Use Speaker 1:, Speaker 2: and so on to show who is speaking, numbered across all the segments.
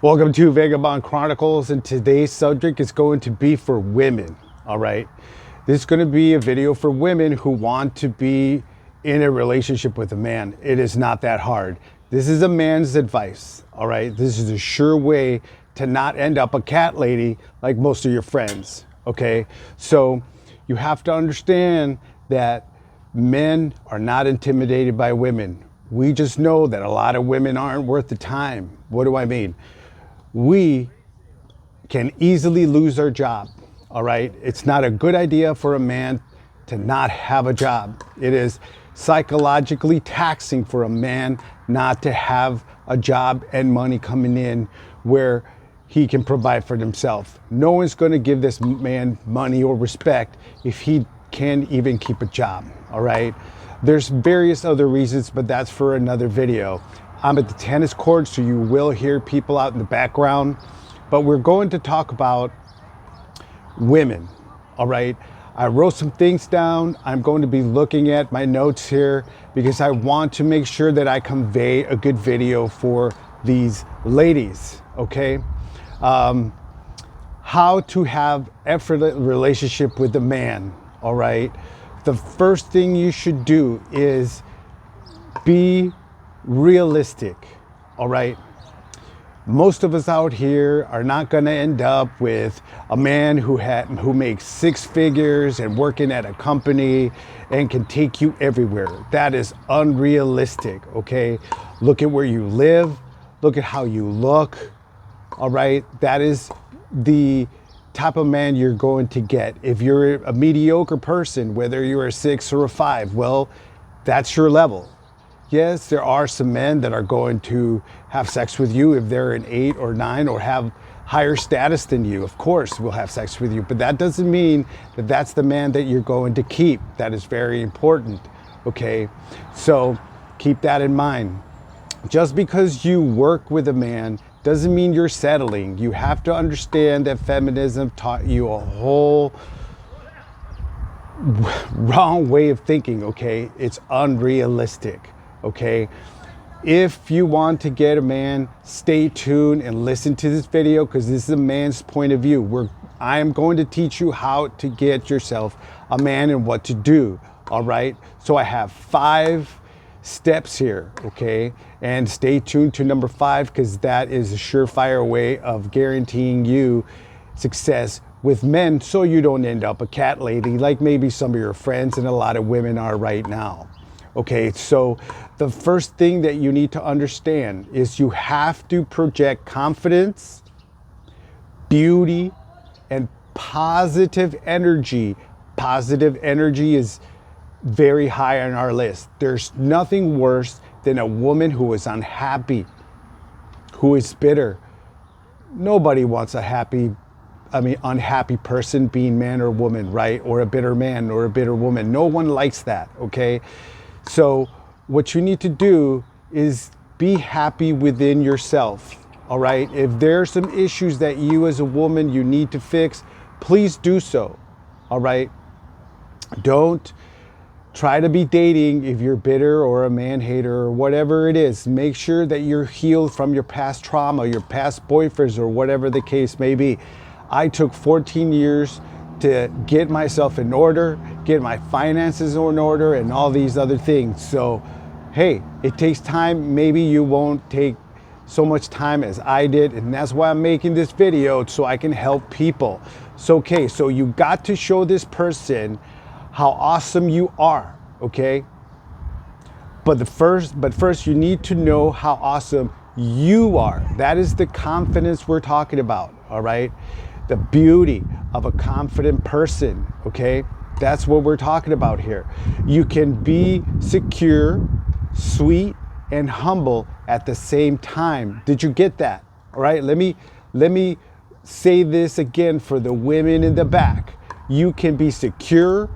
Speaker 1: Welcome to Veg-a-bond Chronicles, and today's subject is going to be for women, all right? This is going to be a video for women who want to be in a relationship with a man. It is not that hard. This is a man's advice, all right? This is a sure way to not end up a cat lady like most of your friends, okay? So you have to understand that men are not intimidated by women. We just know that a lot of women aren't worth the time. What do I mean? We can easily lose our job, all right? It's not a good idea for a man to not have a job. It is psychologically taxing for a man not to have a job and money coming in where he can provide for himself. No one's going to give this man money or respect if he can't even keep a job, all right? There's various other reasons, but that's for another video. I'm at the tennis court, so you will hear people out in the background, but we're going to talk about women, all right? I wrote some things down. I'm going to be looking at my notes here because I want to make sure that I convey a good video for these ladies, okay? How to have effortless relationship with a man, all right? The first thing you should do is be realistic, all right? Most of us out here are not going to end up with a man who makes six figures and working at a company and can take you everywhere. That is unrealistic, okay? Look at where you live, look at how you look, all right? That is the type of man you're going to get. If you're a mediocre person, whether you're a 6 or a 5, well, that's your level. Yes, there are some men that are going to have sex with you if they're an 8 or 9 or have higher status than you. Of course, will have sex with you, but that doesn't mean that that's the man that you're going to keep. That is very important, okay? So keep that in mind. Just because you work with a man doesn't mean you're settling. You have to understand that feminism taught you a whole wrong way of thinking, okay? It's unrealistic. Okay, if you want to get a man, stay tuned and listen to this video because this is a man's point of view. I am going to teach you how to get yourself a man and what to do, all right? So I have 5 steps here, okay? And stay tuned to number 5 because that is a surefire way of guaranteeing you success with men so you don't end up a cat lady like maybe some of your friends and a lot of women are right now. Okay, so the first thing that you need to understand is you have to project confidence, beauty, and positive energy. Positive energy is very high on our list. There's nothing worse than a woman who is unhappy, who is bitter. Nobody wants unhappy person being man or woman, right? Or a bitter man or a bitter woman. No one likes that, okay? So what you need to do is be happy within yourself, all right? If there are some issues that you as a woman you need to fix, please do so, all right? Don't try to be dating if you're bitter or a man hater or whatever it is. Make sure that you're healed from your past trauma, your past boyfriends or whatever the case may be. I took 14 years to get myself in order, get my finances in order, and all these other things. So, hey, it takes time. Maybe you won't take so much time as I did, and that's why I'm making this video, so I can help people. So, okay, so you got to show this person how awesome you are, okay? But first you need to know how awesome you are. That is the confidence we're talking about, all right? The beauty of a confident person, okay? That's what we're talking about here. You can be secure, sweet, and humble at the same time. Did you get that? All right, let me say this again for the women in the back. You can be secure,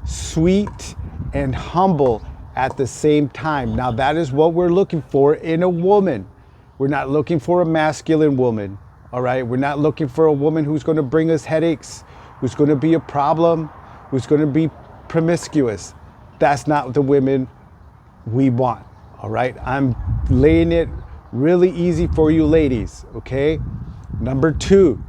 Speaker 1: sweet, and humble at the same time. Now that is what we're looking for in a woman. We're not looking for a masculine woman. All right, we're not looking for a woman who's going to bring us headaches, who's going to be a problem, who's going to be promiscuous. That's not the women we want. All right, I'm laying it Really easy for you ladies, okay? Number two,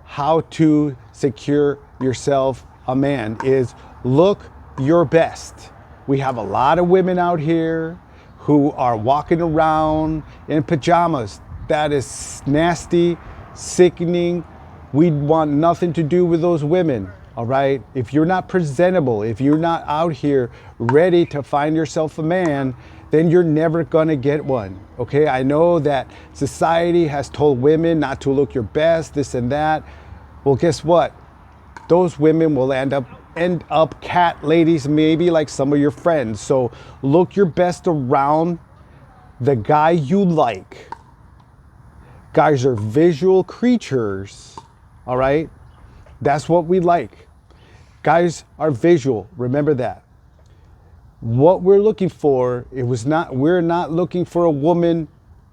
Speaker 1: how to secure yourself a man is look your best. We have a lot of women out here who are walking around in pajamas. That is nasty, sickening. We want nothing to do with those women, all right? If you're not presentable, if you're not out here ready to find yourself a man, then you're never gonna get one, okay? I know that society has told women not to look your best, this and that. Well, guess what? Those women will end up cat ladies, maybe like some of your friends. So look your best around the guy you like. Guys are visual creatures, all right? That's what we like. Guys are visual, remember that. What we're looking for, we're not looking for a woman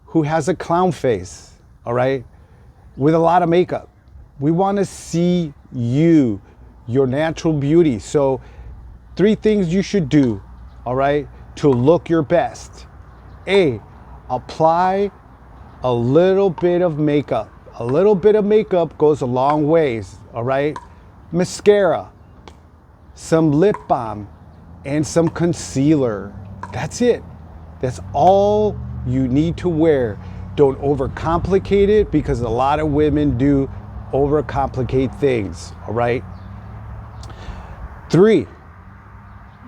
Speaker 1: who has a clown face, all right, with a lot of makeup. We want to see you, your natural beauty. So 3 things you should do, all right, to look your best. A, apply a little bit of makeup. A little bit of makeup goes a long ways, all right? Mascara, some lip balm, and some concealer. That's it. That's all you need to wear. Don't overcomplicate it, because a lot of women do overcomplicate things, all right? 3,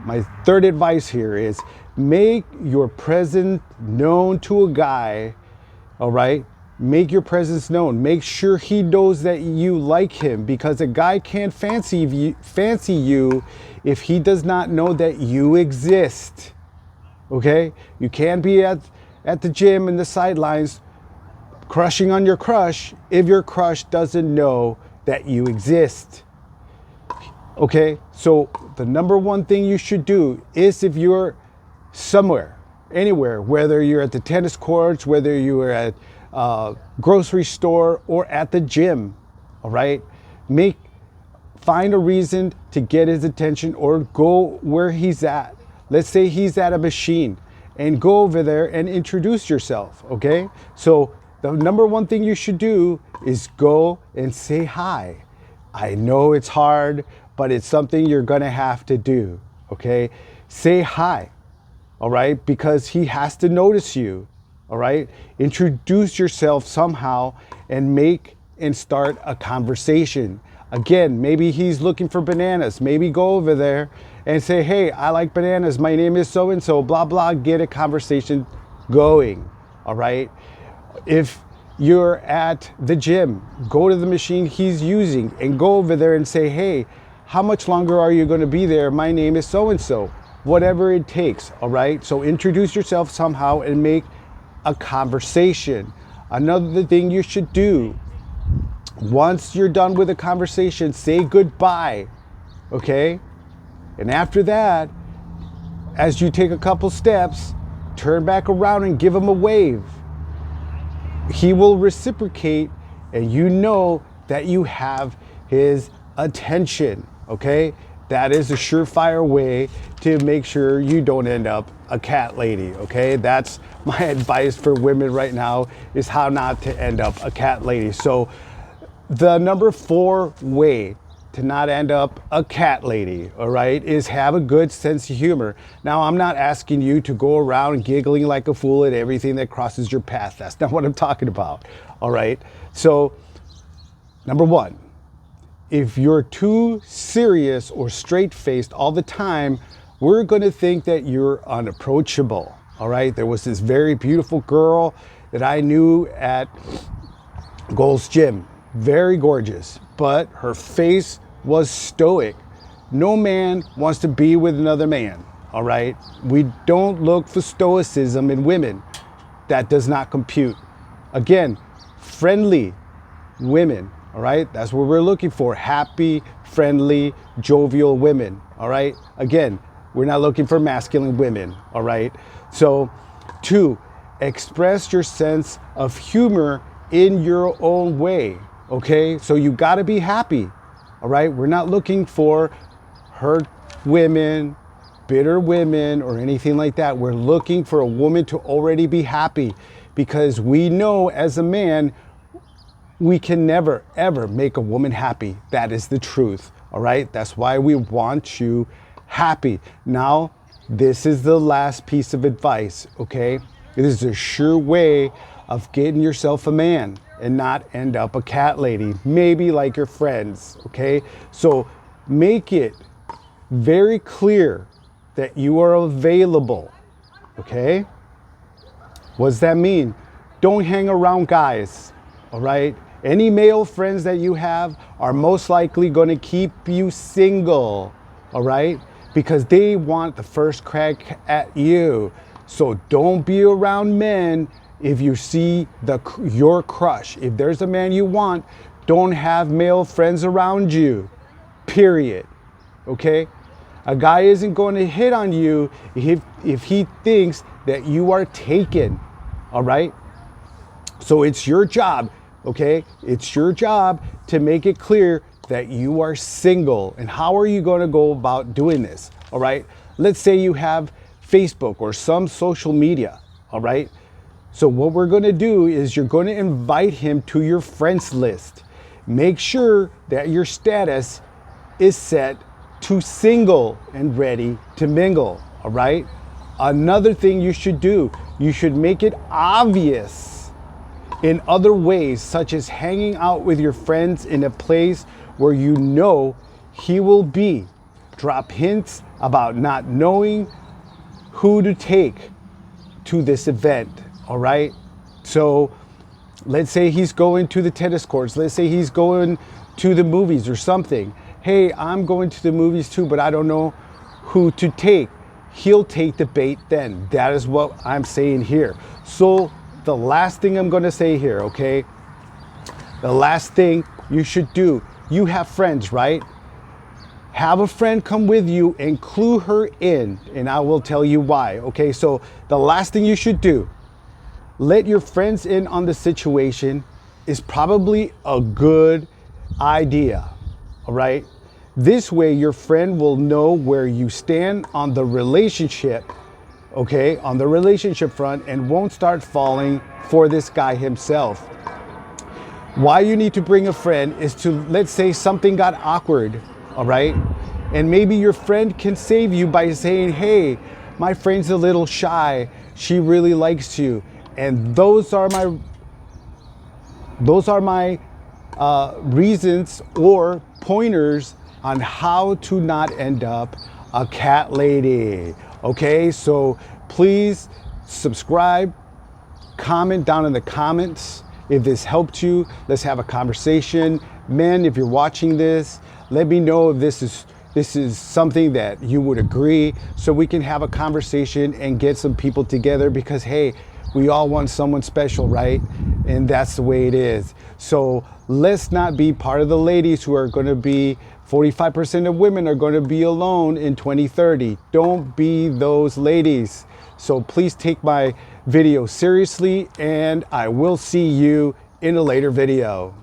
Speaker 1: my third advice here is make your presence known to a guy, all right? Make your presence known. Make sure he knows that you like him, because a guy can't fancy you if he does not know that you exist, okay? You can't be at the gym in the sidelines crushing on your crush if your crush doesn't know that you exist, okay? So the number one thing you should do is, if you're somewhere, anywhere, whether you're at the tennis courts, whether you are at grocery store or at the gym, all right, find a reason to get his attention, or go where he's at. Let's say he's at a machine, and go over there and introduce yourself, okay? So the number one thing you should do is go and say hi. I know it's hard, but it's something you're gonna have to do, okay? Say hi, all right? Because he has to notice you, all right? Introduce yourself somehow and start a conversation. Again, maybe he's looking for bananas. Maybe go over there and say, hey, I like bananas. My name is so-and-so, blah, blah. Get a conversation going, all right? If you're at the gym, go to the machine he's using and go over there and say, hey, how much longer are you gonna be there? My name is so-and-so. Whatever it takes, all right? So introduce yourself somehow and make a conversation. Another thing you should do, once you're done with a conversation, say goodbye, okay? And after that, as you take a couple steps, turn back around and give him a wave. He will reciprocate, and you know that you have his attention, okay? That is a surefire way to make sure you don't end up a cat lady, okay? That's my advice for women right now, is how not to end up a cat lady. So the number 4 way to not end up a cat lady, all right, is have a good sense of humor. Now, I'm not asking you to go around giggling like a fool at everything that crosses your path. That's not what I'm talking about, all right? So number 1, if you're too serious or straight-faced all the time, we're gonna think that you're unapproachable, all right? There was this very beautiful girl that I knew at Gold's Gym, very gorgeous, but her face was stoic. No man wants to be with another man, all right? We don't look for stoicism in women. That does not compute. Again, friendly women, all right? That's what we're looking for. Happy, friendly, jovial women, all right? Again, we're not looking for masculine women, all right? So 2, express your sense of humor in your own way, okay? So you gotta be happy, all right? We're not looking for hurt women, bitter women or anything like that. We're looking for a woman to already be happy, because we know as a man, we can never, ever make a woman happy. That is the truth, all right? That's why we want you happy. Now, this is the last piece of advice, okay? It is a sure way of getting yourself a man and not end up a cat lady, maybe like your friends, okay? So make it very clear that you are available, okay? What does that mean? Don't hang around guys, all right? Any male friends that you have are most likely going to keep you single, all right? Because they want the first crack at you. So don't be around men if you see your crush. If there's a man you want, don't have male friends around you, period, okay? A guy isn't going to hit on you if he thinks that you are taken, all right? So it's your job, okay? It's your job to make it clear that you are single. And how are you going to go about doing this, all right? Let's say you have Facebook or some social media, all right? So what we're going to do is you're going to invite him to your friends list. Make sure that your status is set to single and ready to mingle, all right? Another thing you should do, you should make it obvious in other ways, such as hanging out with your friends in a place where you know he will be. Drop hints about not knowing who to take to this event, all right? So let's say he's going to the tennis courts. Let's say he's going to the movies or something. Hey, I'm going to the movies too, but I don't know who to take. He'll take the bait then. That is what I'm saying here. So the last thing I'm going to say here, okay? The last thing you should do, you have friends, right? Have a friend come with you and clue her in, and I will tell you why, okay? So the last thing you should do, let your friends in on the situation is probably a good idea, all right? This way your friend will know where you stand on the relationship, okay? On the relationship front, and won't start falling for this guy himself. Why you need to bring a friend is to, let's say something got awkward, all right? And maybe your friend can save you by saying, hey, my friend's a little shy. She really likes you. And those are my reasons or pointers on how to not end up a cat lady. Okay, so please subscribe, comment down in the comments if this helped you. Let's have a conversation. Men, if you're watching this, let me know if this is something that you would agree, so we can have a conversation and get some people together, because hey, we all want someone special, right? And that's the way it is. So let's not be part of the ladies who are going to be 45% of women are going to be alone in 2030. Don't be those ladies. So please take my video seriously, and I will see you in a later video.